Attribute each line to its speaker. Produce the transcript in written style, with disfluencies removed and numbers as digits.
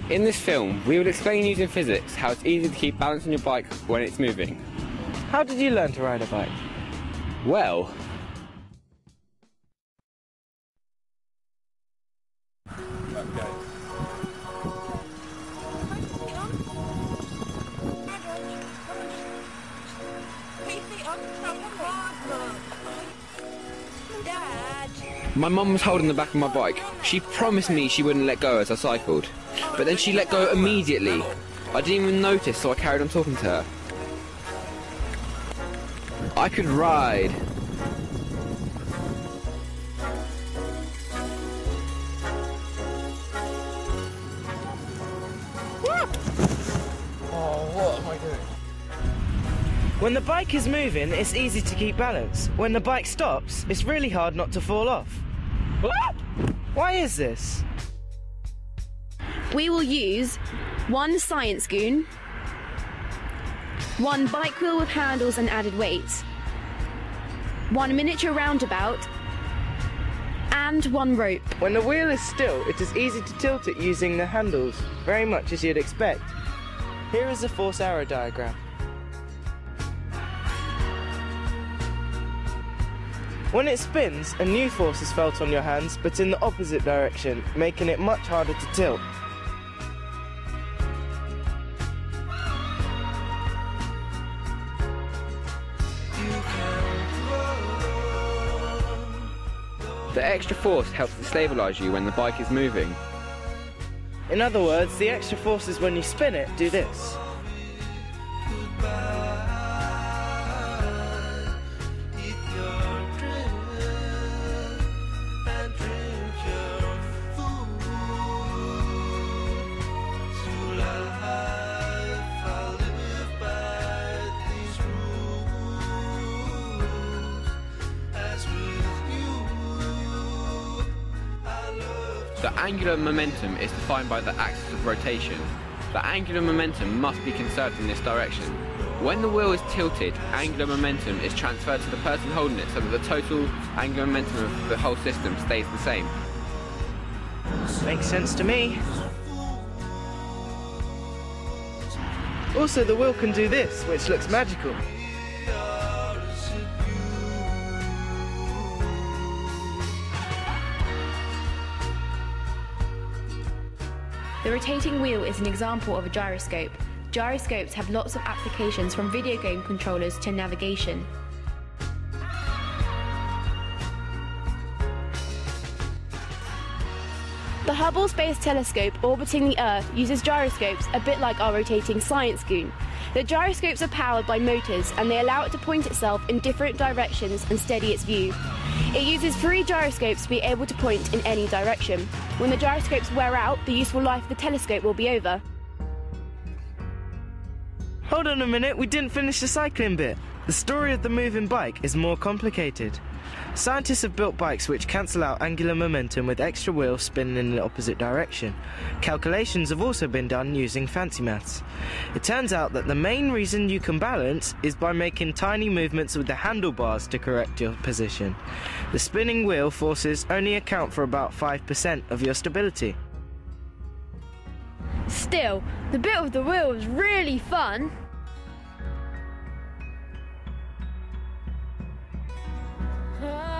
Speaker 1: In this film, we will explain using physics how it's easy to keep balance on your bike when it's moving.
Speaker 2: How did you learn to ride a bike?
Speaker 1: Well, my mum was holding the back of my bike. She promised me she wouldn't let go as I cycled, but then she let go immediately. I didn't even notice, so I carried on talking to her. I could ride. Oh, what am I doing?
Speaker 2: When the bike is moving, it's easy to keep balance. When the bike stops, it's really hard not to fall off. Why is this?
Speaker 3: We will use one science goon, one bike wheel with handles and added weights, one miniature roundabout, and one rope.
Speaker 2: When the wheel is still, it is easy to tilt it using the handles, very much as you'd expect. Here is the force arrow diagram. When it spins, a new force is felt on your hands, but in the opposite direction, making it much harder to tilt.
Speaker 1: The extra force helps to stabilise you when the bike is moving.
Speaker 2: In other words, the extra forces when you spin it do this.
Speaker 1: The angular momentum is defined by the axis of rotation. The angular momentum must be conserved in this direction. When the wheel is tilted, angular momentum is transferred to the person holding it so that the total angular momentum of the whole system stays the same.
Speaker 2: Makes sense to me. Also, the wheel can do this, which looks magical.
Speaker 3: The rotating wheel is an example of a gyroscope. Gyroscopes have lots of applications from video game controllers to navigation. The Hubble Space Telescope orbiting the Earth uses gyroscopes a bit like our rotating science goon. The gyroscopes are powered by motors and they allow it to point itself in different directions and steady its view. It uses 3 gyroscopes to be able to point in any direction. When the gyroscopes wear out, the useful life of the telescope will be over.
Speaker 2: Hold on a minute, we didn't finish the cycling bit. The story of the moving bike is more complicated. Scientists have built bikes which cancel out angular momentum with extra wheels spinning in the opposite direction. Calculations have also been done using fancy maths. It turns out that the main reason you can balance is by making tiny movements with the handlebars to correct your position. The spinning wheel forces only account for about 5% of your stability.
Speaker 3: Still, the bit with the wheel was really fun.
Speaker 4: Ah.